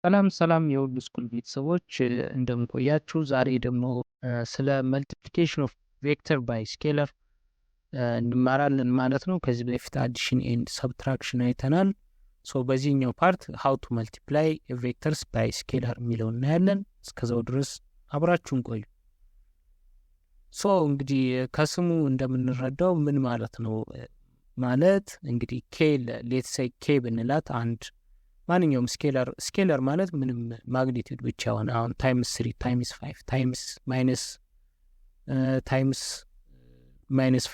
ሰላም ሰላም የሁሉ ስኩል ቤተሰቦች እንደምን ቆያችሁ? ዛሬ ደግሞ ስለ መልቲፕሊኬሽን ኦፍ ቬክተር ባይ ስኬለር እንማራለን ማለት ነው። ከዚህ በፊት አዲሽን ኤንድ ሰብትራክሽን አይተናል። ሶ በዚህኛው ፓርት ሀው ቱ መልቲፕላይ ቬክተርስ ባይ ስኬለር የሚለው እናያለን። እስከዛው ድረስ አብራችሁን ቆዩ። ሶ እንግዲህ ከስሙ እንደምንረዳው ምን ማለት ነው ማለት እንግዲህ ኬ ሌትሳይ ኬ ብንላት አንድ ማንኛውም ስኬለር ማለት ምንም ማግኒቲዩድ ብቻ ሆነ አሁን ታይምስ 3 ታይምስ 5 ታይምስ ማይነስ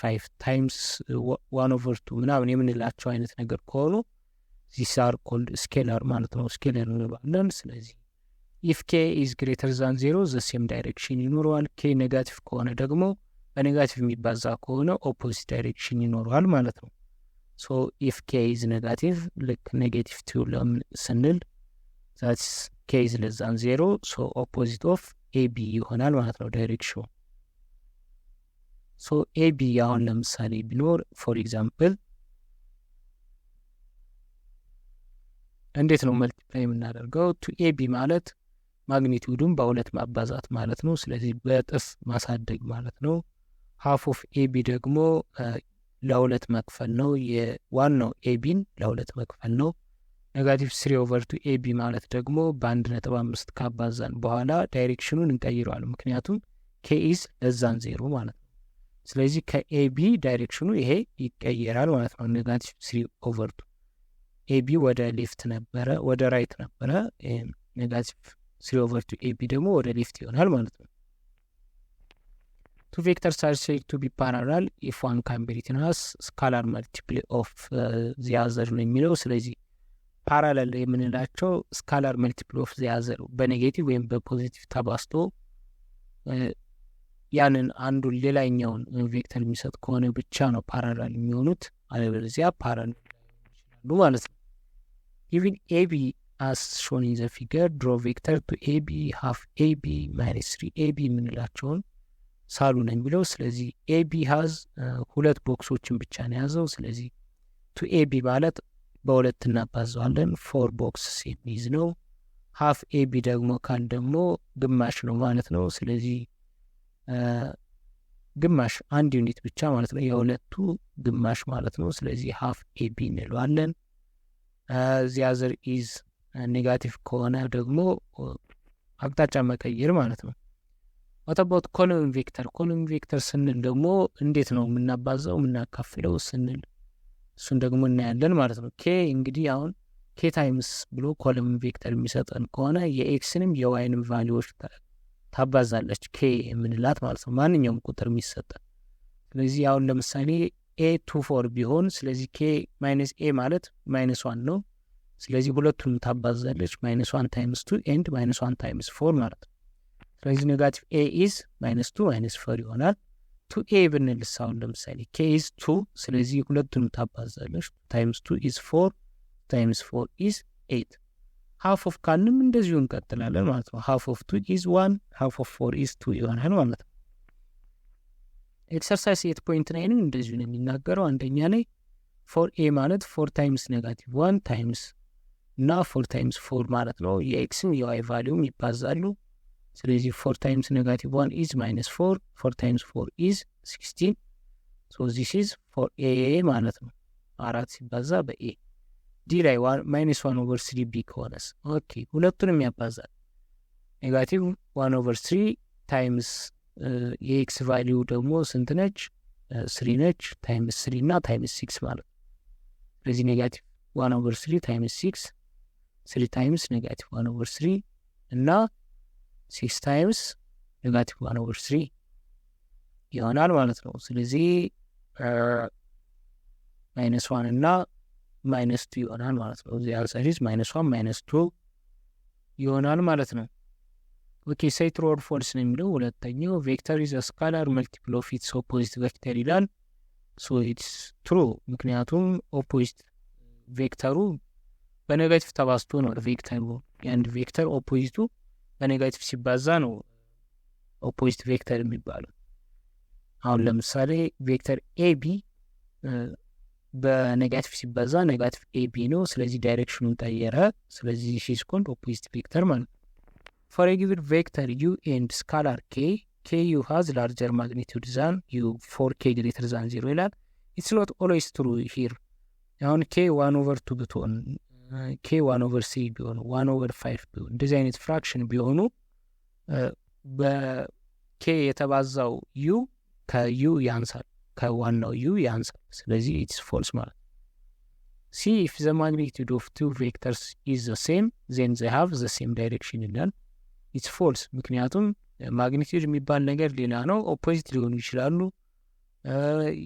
5 ታይምስ 1/2 ምናምን የምንላቸው አይነት ነገር ከሆኑ ዚስ አር ኮልድ ስኬለር ማለት ነው። ስኬለር እንለዋለን። ስለዚህ ኢፍ ኬ ኢዝ ግሬተር ዛን 0 ዘ ሴም ዳይሬክሽን ይኖረዋል። ኬ ኔጋቲቭ ከሆነ ደግሞ በኔጋቲቭ የሚባዛ ከሆነ ኦፖዚት ዳይሬክሽን ይኖረዋል ማለት ነው። ሶ ኢፍ ኬ ኢዝ ኔጋቲቭ ልክ ኔጌቲቭ 2 ለምን ስንል ዛትስ ኬ ኢዝ ለስ ዛን 0 ሶ ኦፖዚት ኦፍ ኤቢ ይሆናል ማለት ነው ዳይሬክሽኑ። ሶ ኤቢ አሁን ለምሳሌ ቢኖር ፎር ኤግዛምፕል እንዴት ነው መልቲፕላይ የምናደርገው? ቱ ኤቢ ማለት ማግኒቲዩዱን በሁለት ማባዛት ማለት ነው። ስለዚህ በእጥፍ ማሳደግ ማለት ነው። ሃፍ ኦፍ ኤቢ ደግሞ ለሁለት መክፈል ነው። የዋናው ኤቢን ለሁለት መክፈል ነው። ኔጋቲቭ 3/2 ኤቢ ማለት ደግሞ በ1.5 ካባዛን በኋላ ዳይሬክሽኑን እንቀይረዋል። ምክንያቱም ኬ ኢዝ ለስ ዛን 0 ማለት ነው። ስለዚህ ከኤቢ ዳይሬክሽኑ ይሄ ይቀየራል ማለት ነው። ኔጋቲቭ 3/2 ኤቢ ወደ ሌፍት ነበረ፣ ወደ ራይት ነበረ። ኔጋቲቭ 3/2 ኤቢ ደግሞ ወደ ሌፍት ይሆናል ማለት ነው። Two vectors are said to be parallel if one can be written as scalar multiple of the other ነው የሚለው። ስለዚህ ፓራለል የምንላቸው ስካላር መልቲፕል ኦፍ the other በኔጌቲቭ ወይም በፖዚቲቭ ተባዝቶ ያንን አንዱን ሌላኛውን ቬክተር የሚሰጥ ከሆነ ብቻ ነው ፓራለል የሚሆኑት፣ አለበለዚያ ፓራለል ይችላሉ ማለት ነው። Given AB as shown in the figure, draw vector to AB half AB minus 3AB የምንላቸውን ሳሉ ነው የሚለው። ስለዚህ ኤቢ ሀዝ ሁለት ቦክሶችን ብቻ ነው ያዘው። ስለዚህ ቱ ኤቢ ማለት በሁለት እናባዘዋለን፣ 4 ቦክስ የሚይዝ ነው። ሀፍ ኤቢ ደግሞ ካል ደግሞ ግማሽ ነው ማለት ነው። ስለዚህ ግማሽ አንድ ዩኒት ብቻ ማለት ነው፣ የሁለቱ ግማሽ ማለት ነው። ስለዚህ ሀፍ ኤቢ እንለዋለን። ዚያዘር ኢዝ ኔጋቲቭ ከሆነ ደግሞ አቅጣጫ መቀየር ማለት ነው። ዋታባት ኮሎን ቬክተር። ኮሎን ቬክተር ስንል ደግሞ እንዴት ነው የምናባዛው የምናካፍለው ስንል እሱን ደግሞ እናያለን ማለት ነው። ኬ እንግዲህ አሁን ኬ ታይምስ ብሎ ኮሎን ቬክተር የሚሰጠን ከሆነ የኤክስንም የዋይንም ቫሊዎች ታባዛለች ኬ የምንላት ማለት ነው፣ ማንኛውም ቁጥር የሚሰጠን። ስለዚህ አሁን ለምሳሌ ኤ 2 4 ቢሆን ስለዚህ ኬ ማይነስ ኤ ማለት -1 ነው። ስለዚህ ሁለቱንም ታባዛለች -1 ታይምስ 2 ኤንድ -1 ታይምስ 4 ማለት ነው። ስለዚህ ኔጋቲቭ ኤ ኢዝ -2 -4 ይሆናል። ቱ ኤ ብንልስ አሁን ለምሳሌ ኬ ኢዝ 2 ስለዚህ ሁለቱንም ታባዛለች። ታይምስ 2 ኢዝ 4 ታይምስ 4 ኢዝ 8። ሃፍ ኦፍ ካልንም እንደዚሁ እንቀጥላለን ማለት ነው። ሃፍ ኦፍ 2 ኢዝ 1 ሃፍ ኦፍ 4 ኢዝ 2 ይሆናል ማለት ነው። ኤክሰርሳይዝ 8.9 እንደዚሁ ነው የሚናገረው። አንደኛ ላይ 4ኤ ማለት 4 ታይምስ ኔጋቲቭ 1 ታይምስ እና 4 ታይምስ 4 ማለት ነው። የኤክስም የዋይ ቫሊዩም ይባዛሉ። ስለዚህ 4 ታይምስ ኔጋቲቭ 1 ኢዝ -4 4 ታይምስ 4 ኢዝ 16 ሶ ዚስ ኢዝ 4ኤ ማለት ነው። 4 ሲባዛ በኤ ዲ ላይ -1/3 ቢ ከሆነስ ኦኬ ሁለቱንም ያባዛል። ኔጋቲቭ 1/3 ታይምስ የኤክስ ቫሊዩ ደግሞ ስንት ነች? 3 ነች። ታይምስ 3 እና ታይምስ 6 ማለት ነው። ስለዚህ ኔጋቲቭ 1/3 ታይምስ 6 3 ታይምስ ኔጋቲቭ 1/3 እና 6 ታይምስ ኔጋቲቭ 1/3 ይሆናል ማለት ነው። ስለዚህ -1 እና -2 ይሆናል ማለት ነው። እዚህ አርሳሪዝ -1 -2 ይሆናል ማለት ነው። ኦኬ ሴይ ትሩ ኦር ፎልስ ነው የሚለው። ሁለተኛው ቬክተር ኢዝ ስካላር መልቲፕል ኦፍ ኢትስ ኦፖዚት ቬክተር ይላል። ሶ ኢትስ ትሩ ምክንያቱም ኦፖዚት ቬክተሩ በኔጋቲቭ ተባዝቶ ነው። ቬክተሩ የአንድ ቬክተር ኦፖዚቱ በኔጋቲቭ ሲባዛ ነው ኦፖዚት ቬክተር የሚባለው። አሁን ለምሳሌ ቬክተር ኤቢ በኔጋቲቭ ሲባዛ ኔጋቲቭ ኤቢ ነው። ስለዚህ ዳይሬክሽኑን ቀየረ። ስለዚህ ሺስ ኮልድ ኦፖዚት ቬክተር ማለት ነው። ፎር ኤ ጊቭን ቬክተር ዩ ኤንድ ስካላር ኬ ዩ ሃዝ ላርጀር ማግኒቱድ ዛን ዩ ፎር ኬ ግሬተር ዛን 0 ይላል። ኢትስ ኖት ኦልዌይስ ትሩ ሂር። አሁን ኬ 1/2 ብትሆን ኬ 1/3 ቢሆኑ 1/5 ቢሆን እንደዚህ አይነት ፍራክሽን ቢሆኑ በኬ የተባዛው ዩ ከዩ ያንሳል፣ ከዋናው ዩ ያንሳል። ስለዚህ ኢትስ ፎልስ ማለት። ሲ ኢፍ ዘ ማግኒቱድ ኦፍ ቱ ቬክተርስ ኢዝ ዘ ሴም ዜን ዘ ሃቭ ዘ ሴም ዳይሬክሽን ይላል። ኢትስ ፎልስ፣ ምክንያቱም ማግኒቱድ የሚባል ነገር ሌላ ነው። ኦፖዚት ሊሆኑ ይችላሉ፣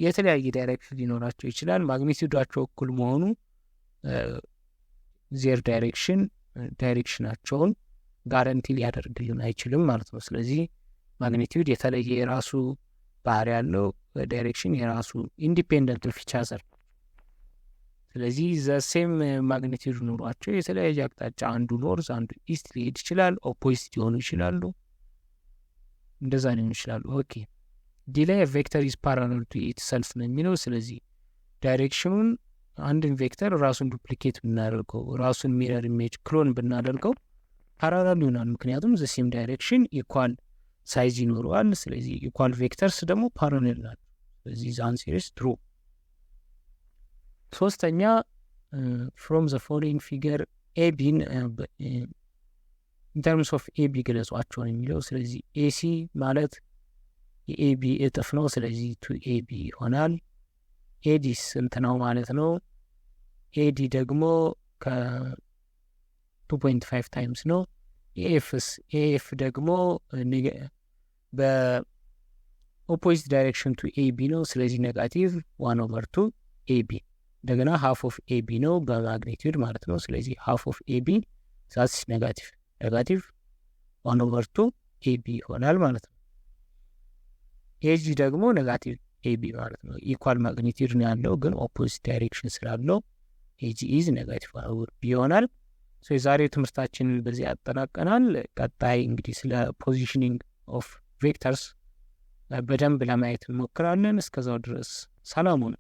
የተለያየ ዳይሬክሽን ሊኖራቸው ይችላል። ማግኒቱዳቸው እኩል መሆኑ ዜር ዳይሬክሽናቸውን ጋረንቲ ሊያደርግልን አይችልም ማለት ነው። ስለዚህ ማግኒቱድ የተለየ የራሱ ባህሪ ያለው፣ ዳይሬክሽን የራሱ ኢንዲፔንደንት ኦፍ ኢች አዘር። ስለዚህ ዘሴም ማግኒቱድ ኑሯቸው የተለያየ አቅጣጫ አንዱ ኖርዝ አንዱ ኢስት ሊሄድ ይችላል፣ ኦፖዚት ሊሆኑ ይችላሉ፣ እንደዛ ሊሆኑ ይችላሉ። ኦኬ ዲላይ ቬክተር ኢዝ ፓራለል ቱ ኢትሰልፍ ነው የሚለው። ስለዚህ ዳይሬክሽኑን አንድን ቬክተር ራሱን ዱፕሊኬት ብናደርገው፣ ራሱን ሚረር ኢሜጅ ክሎን ብናደርገው ፓራለል ይሆናል። ምክንያቱም ዘሴም ዳይሬክሽን ኢኳል ሳይዝ ይኖረዋል። ስለዚህ ኢኳል ቬክተርስ ደግሞ ፓራለል ናቸው። ስለዚህ ዘ አንሰር ኢዝ ትሩ። ሶስተኛ ፍሮም ዘ ፎሎዊንግ ፊገር ኤቢን ኢንተርምስ ኦፍ ኤቢ ገለጿቸው ነው የሚለው። ስለዚህ ኤሲ ማለት የኤቢ እጥፍ ነው። ስለዚህ ቱ ኤቢ ይሆናል። ኤዲ ስንት ነው ማለት ነው? ኤዲ ደግሞ ከ2.5 ታይምስ ነው። ኤኤፍ ደግሞ በኦፖዚት ዳይሬክሽን ቱ ኤቢ ነው። ስለዚህ ኔጋቲቭ 1/2 ኤቢ እንደገና ሃፍ ኦፍ ኤቢ ነው በማግኒቱድ ማለት ነው። ስለዚህ ሃፍ ኦፍ ኤቢ ዛስ ኔጋቲቭ 1/2 ኤቢ ይሆናል ማለት ነው። ኤጂ ደግሞ ኔጋቲቭ ኤቢ ማለት ነው። ኢኳል ማግኒቱድ ነው ያለው ግን ኦፖዚት ዳይሬክሽን ስላለው ኤጂ ኢዝ ኔጋቲቭ ይሆናል። የዛሬው ትምህርታችንን በዚህ ያጠናቀናል። ቀጣይ እንግዲህ ስለ ፖዚሽኒንግ ኦፍ ቬክተርስ በደንብ ለማየት እንሞክራለን። እስከዛው ድረስ ሰላም ሁኑ።